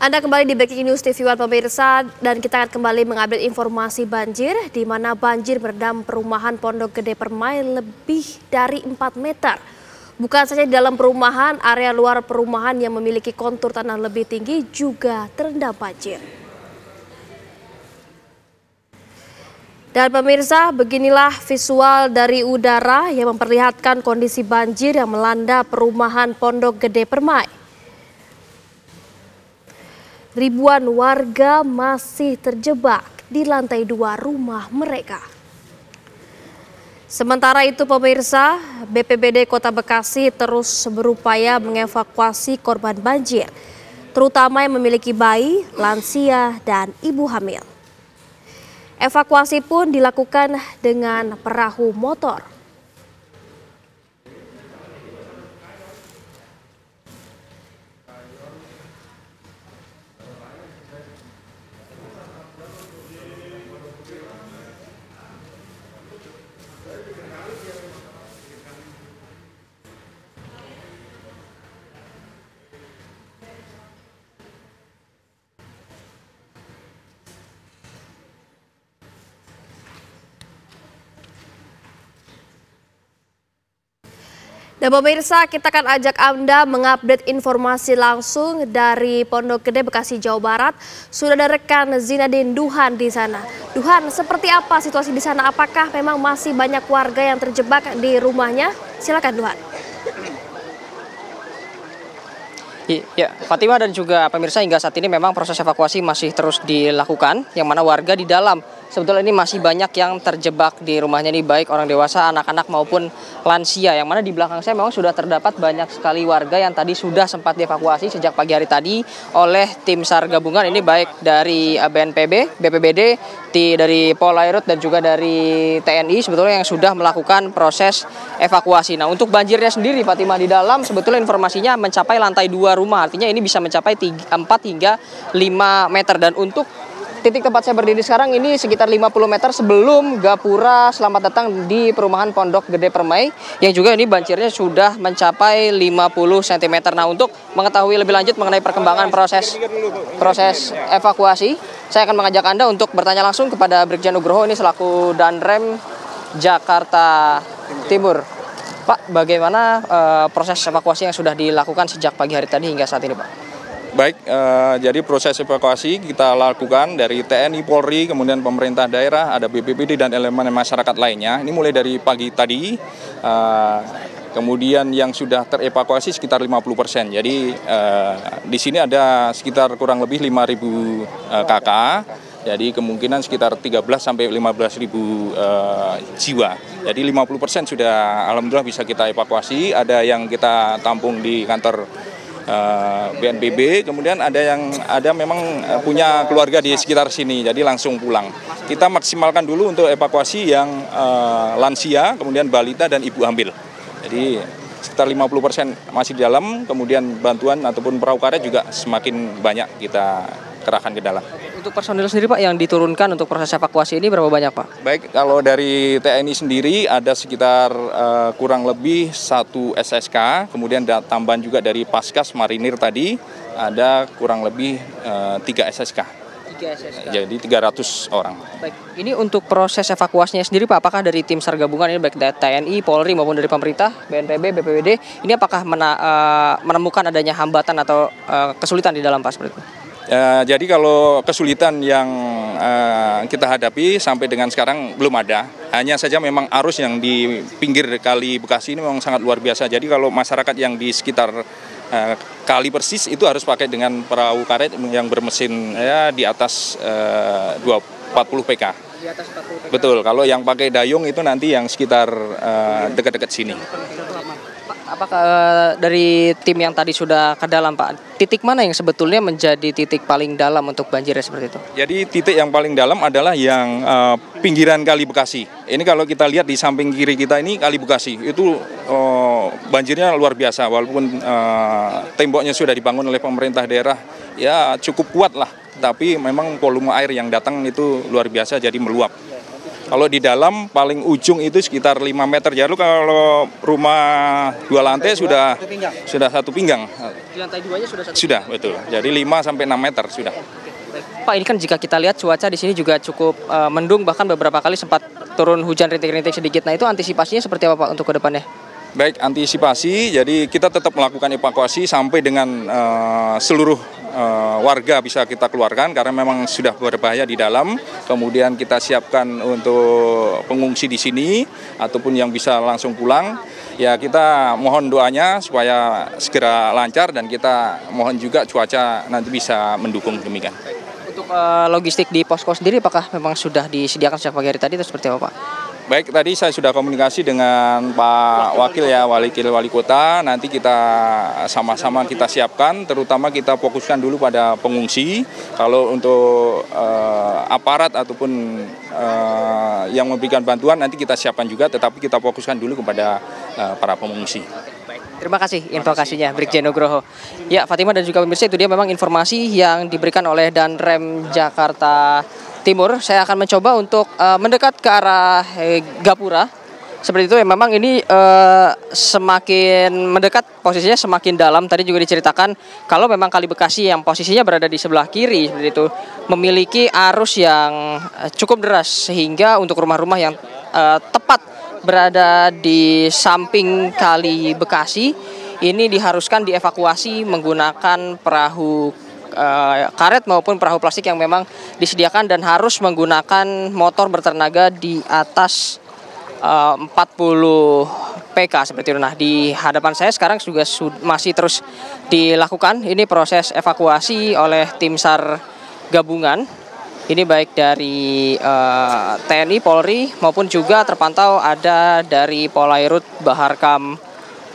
Anda kembali di Breaking News TV One pemirsa, dan kita akan kembali mengupdate informasi banjir di mana banjir merendam perumahan Pondok Gede Permai lebih dari 4 meter. Bukan saja di dalam perumahan, area luar perumahan yang memiliki kontur tanah lebih tinggi juga terendam banjir. Dan pemirsa, beginilah visual dari udara yang memperlihatkan kondisi banjir yang melanda perumahan Pondok Gede Permai. Ribuan warga masih terjebak di lantai 2 rumah mereka. Sementara itu pemirsa, BPBD Kota Bekasi terus berupaya mengevakuasi korban banjir, terutama yang memiliki bayi, lansia, dan ibu hamil. Evakuasi pun dilakukan dengan perahu motor. Dan pemirsa, kita akan ajak Anda mengupdate informasi langsung dari Pondok Gede, Bekasi, Jawa Barat. Sudah ada rekan Zinadin Duhan di sana. Duhan, seperti apa situasi di sana? Apakah memang masih banyak warga yang terjebak di rumahnya? Silakan Duhan. Ya, Fatima dan juga pemirsa, hingga saat ini memang proses evakuasi masih terus dilakukan, yang mana warga di dalam sebetulnya ini masih banyak yang terjebak di rumahnya ini, baik orang dewasa, anak-anak maupun lansia, yang mana di belakang saya memang sudah terdapat banyak sekali warga yang tadi sudah sempat dievakuasi sejak pagi hari tadi oleh tim SAR gabungan ini, baik dari BNPB, BPBD, dari Polairut dan juga dari TNI sebetulnya yang sudah melakukan proses evakuasi. Nah, untuk banjirnya sendiri Fatima, di dalam sebetulnya informasinya mencapai lantai 2 rumah, artinya ini bisa mencapai 4 hingga 5 meter. Dan untuk titik tempat saya berdiri sekarang ini sekitar 50 meter sebelum Gapura Selamat Datang di perumahan Pondok Gede Permai, yang juga ini banjirnya sudah mencapai 50 cm. Nah, untuk mengetahui lebih lanjut mengenai perkembangan proses evakuasi, saya akan mengajak Anda untuk bertanya langsung kepada Brigjen Nugroho ini selaku Danrem Jakarta Timur. Pak, bagaimana proses evakuasi yang sudah dilakukan sejak pagi hari tadi hingga saat ini, Pak? Baik, jadi proses evakuasi kita lakukan dari TNI, Polri, kemudian pemerintah daerah, ada BPBD dan elemen masyarakat lainnya. Ini mulai dari pagi tadi, kemudian yang sudah terevakuasi sekitar 50%. Jadi di sini ada sekitar kurang lebih 5.000 KK. Jadi kemungkinan sekitar 13 sampai 15.000 jiwa. Jadi 50% sudah alhamdulillah bisa kita evakuasi. Ada yang kita tampung di kantor BNPB, kemudian ada memang punya keluarga di sekitar sini, jadi langsung pulang. Kita maksimalkan dulu untuk evakuasi yang lansia, kemudian balita dan ibu hamil. Jadi sekitar 50% masih di dalam, kemudian bantuan ataupun perahu karet juga semakin banyak kita kerahkan ke dalam. Untuk personil sendiri Pak yang diturunkan untuk proses evakuasi ini berapa banyak Pak? Baik, kalau dari TNI sendiri ada sekitar kurang lebih 1 SSK, kemudian ada tambahan juga dari Paskas Marinir tadi ada kurang lebih 3 SSK. 3 SSK. Jadi 300 orang. Baik, ini untuk proses evakuasinya sendiri Pak, apakah dari tim SAR gabungan ini baik dari TNI, Polri maupun dari pemerintah, BNPB, BPBD, ini apakah menemukan adanya hambatan atau kesulitan di dalam Pak seperti itu? Jadi kalau kesulitan yang kita hadapi sampai dengan sekarang belum ada. Hanya saja memang arus yang di pinggir Kali Bekasi ini memang sangat luar biasa. Jadi kalau masyarakat yang di sekitar kali persis itu harus pakai dengan perahu karet yang bermesin di atas 40 PK. Di atas 40 PK. Betul, kalau yang pakai dayung itu nanti yang sekitar dekat-dekat sini. Apakah dari tim yang tadi sudah ke dalam Pak, titik mana yang sebetulnya menjadi titik paling dalam untuk banjirnya seperti itu? Jadi titik yang paling dalam adalah yang pinggiran Kali Bekasi. Ini kalau kita lihat di samping kiri kita ini Kali Bekasi, itu banjirnya luar biasa. Walaupun temboknya sudah dibangun oleh pemerintah daerah, ya cukup kuat lah. Tapi memang volume air yang datang itu luar biasa, jadi meluap. Kalau di dalam paling ujung itu sekitar 5 meter. Jadi kalau rumah 2 lantai sudah 1 pinggang. Di lantai 2-nya sudah 1 Sudah, betul. Jadi 5 sampai 6 meter sudah. Pak, ini kan jika kita lihat cuaca di sini juga cukup mendung, bahkan beberapa kali sempat turun hujan rintik-rintik sedikit. Nah, itu antisipasinya seperti apa Pak untuk ke depannya? Baik, antisipasi, jadi kita tetap melakukan evakuasi sampai dengan seluruh warga bisa kita keluarkan karena memang sudah berbahaya di dalam. Kemudian kita siapkan untuk pengungsi di sini ataupun yang bisa langsung pulang. Ya, kita mohon doanya supaya segera lancar dan kita mohon juga cuaca nanti bisa mendukung demikian. Untuk logistik di posko sendiri apakah memang sudah disediakan sejak pagi hari tadi atau seperti apa Pak? Baik, tadi saya sudah komunikasi dengan Pak Wakil ya, Wali Kota. Nanti kita sama-sama kita siapkan, terutama kita fokuskan dulu pada pengungsi. Kalau untuk aparat ataupun yang memberikan bantuan nanti kita siapkan juga, tetapi kita fokuskan dulu kepada para pengungsi. Terima kasih informasinya, Brigjen Nugroho. Ya, Fatima dan juga pemirsa, itu dia memang informasi yang diberikan oleh Danrem Jakarta Timur. Saya akan mencoba untuk mendekat ke arah Gapura. Seperti itu ya, memang ini semakin mendekat posisinya semakin dalam. Tadi juga diceritakan kalau memang Kali Bekasi yang posisinya berada di sebelah kiri seperti itu memiliki arus yang cukup deras sehingga untuk rumah-rumah yang tepat berada di samping Kali Bekasi ini diharuskan dievakuasi menggunakan perahu karet maupun perahu plastik yang memang disediakan dan harus menggunakan motor bertenaga di atas 40 PK seperti itu. Nah, di hadapan saya sekarang juga masih terus dilakukan ini proses evakuasi oleh tim SAR gabungan. Ini baik dari TNI, Polri maupun juga terpantau ada dari Polairut Baharkam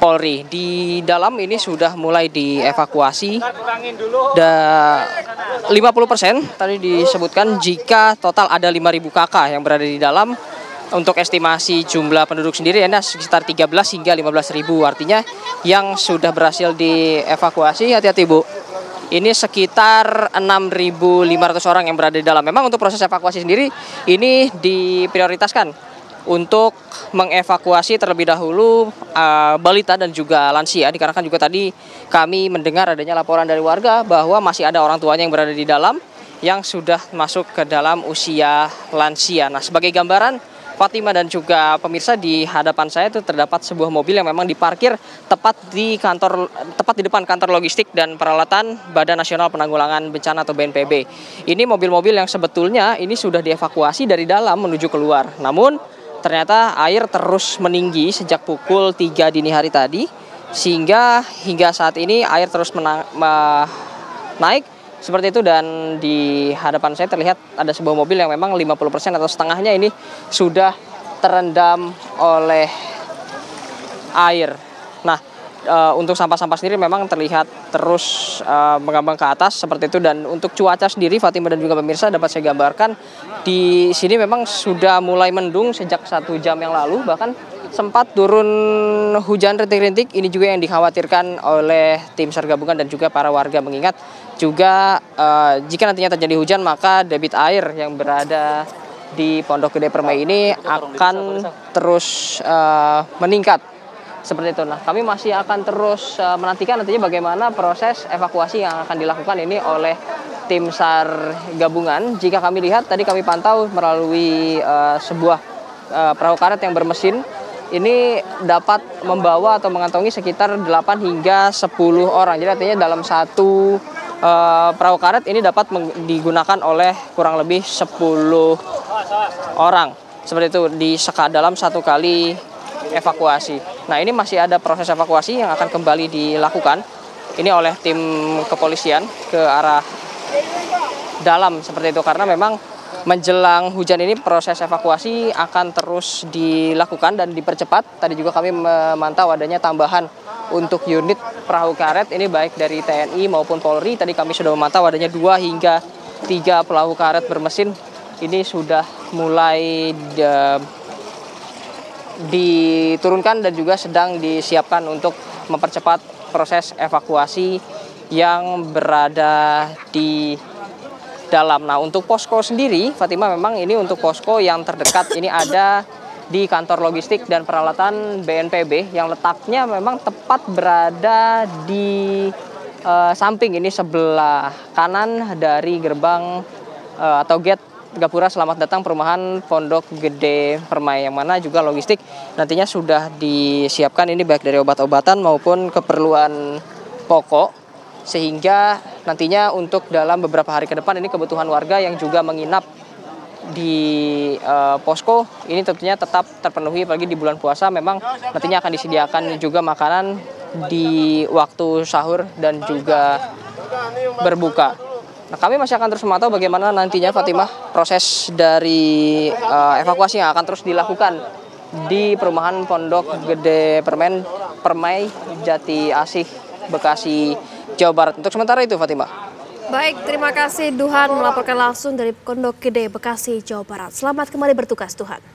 Polri. Di dalam ini sudah mulai dievakuasi. 50% tadi disebutkan jika total ada 5.000 KK yang berada di dalam. Untuk estimasi jumlah penduduk sendiri ada sekitar 13 hingga 15.000. Artinya yang sudah berhasil dievakuasi, hati-hati Bu, ini sekitar 6.500 orang yang berada di dalam. Memang untuk proses evakuasi sendiri ini diprioritaskan untuk mengevakuasi terlebih dahulu balita dan juga lansia. Dikarenakan juga tadi kami mendengar adanya laporan dari warga bahwa masih ada orang tuanya yang berada di dalam yang sudah masuk ke dalam usia lansia. Nah, sebagai gambaran Fatima dan juga pemirsa, di hadapan saya itu terdapat sebuah mobil yang memang diparkir tepat di depan kantor logistik dan peralatan Badan Nasional Penanggulangan Bencana atau BNPB. Ini mobil-mobil yang sebetulnya ini sudah dievakuasi dari dalam menuju keluar. Namun ternyata air terus meninggi sejak pukul 3 dini hari tadi sehingga hingga saat ini air terus naik seperti itu. Dan di hadapan saya terlihat ada sebuah mobil yang memang 50% atau setengahnya ini sudah terendam oleh air. Nah, untuk sampah-sampah sendiri memang terlihat terus mengambang ke atas seperti itu. Dan untuk cuaca sendiri, Fatima dan juga pemirsa, dapat saya gambarkan di sini memang sudah mulai mendung sejak 1 jam yang lalu. Bahkan sempat turun hujan rintik-rintik. Ini juga yang dikhawatirkan oleh tim SAR gabungan dan juga para warga, mengingat juga jika nantinya terjadi hujan maka debit air yang berada di Pondok Gede Permai ini akan terus meningkat seperti itu. Nah, kami masih akan terus menantikan nantinya bagaimana proses evakuasi yang akan dilakukan ini oleh tim SAR gabungan. Jika kami lihat tadi kami pantau melalui sebuah perahu karet yang bermesin, ini dapat membawa atau mengantongi sekitar 8 hingga 10 orang. Jadi artinya dalam satu perahu karet ini dapat digunakan oleh kurang lebih 10 orang. Seperti itu dalam satu kali evakuasi. Nah, ini masih ada proses evakuasi yang akan kembali dilakukan. Ini oleh tim kepolisian ke arah dalam seperti itu, karena memang menjelang hujan ini proses evakuasi akan terus dilakukan dan dipercepat. Tadi juga kami memantau adanya tambahan untuk unit perahu karet ini baik dari TNI maupun Polri. Tadi kami sudah memantau adanya 2 hingga 3 perahu karet bermesin. Ini sudah mulai diturunkan dan juga sedang disiapkan untuk mempercepat proses evakuasi yang berada di dalam. Nah, untuk posko sendiri, Fatima, memang ini untuk posko yang terdekat ini ada di kantor logistik dan peralatan BNPB yang letaknya memang tepat berada di samping ini sebelah kanan dari gerbang atau gate Gapura Selamat Datang Perumahan Pondok Gede Permai, yang mana juga logistik nantinya sudah disiapkan ini baik dari obat-obatan maupun keperluan pokok, sehingga nantinya untuk dalam beberapa hari ke depan ini kebutuhan warga yang juga menginap di posko ini tentunya tetap terpenuhi, apalagi di bulan puasa memang nantinya akan disediakan juga makanan di waktu sahur dan juga berbuka. Nah, kami masih akan terus memantau bagaimana nantinya, Fatimah, proses dari evakuasi yang akan terus dilakukan di perumahan Pondok Gede Permai, Jati Asih, Bekasi, Jawa Barat. Untuk sementara itu, Fatimah. Baik, terima kasih Duhan melaporkan langsung dari Pondok Gede, Bekasi, Jawa Barat. Selamat kembali bertugas, Duhan.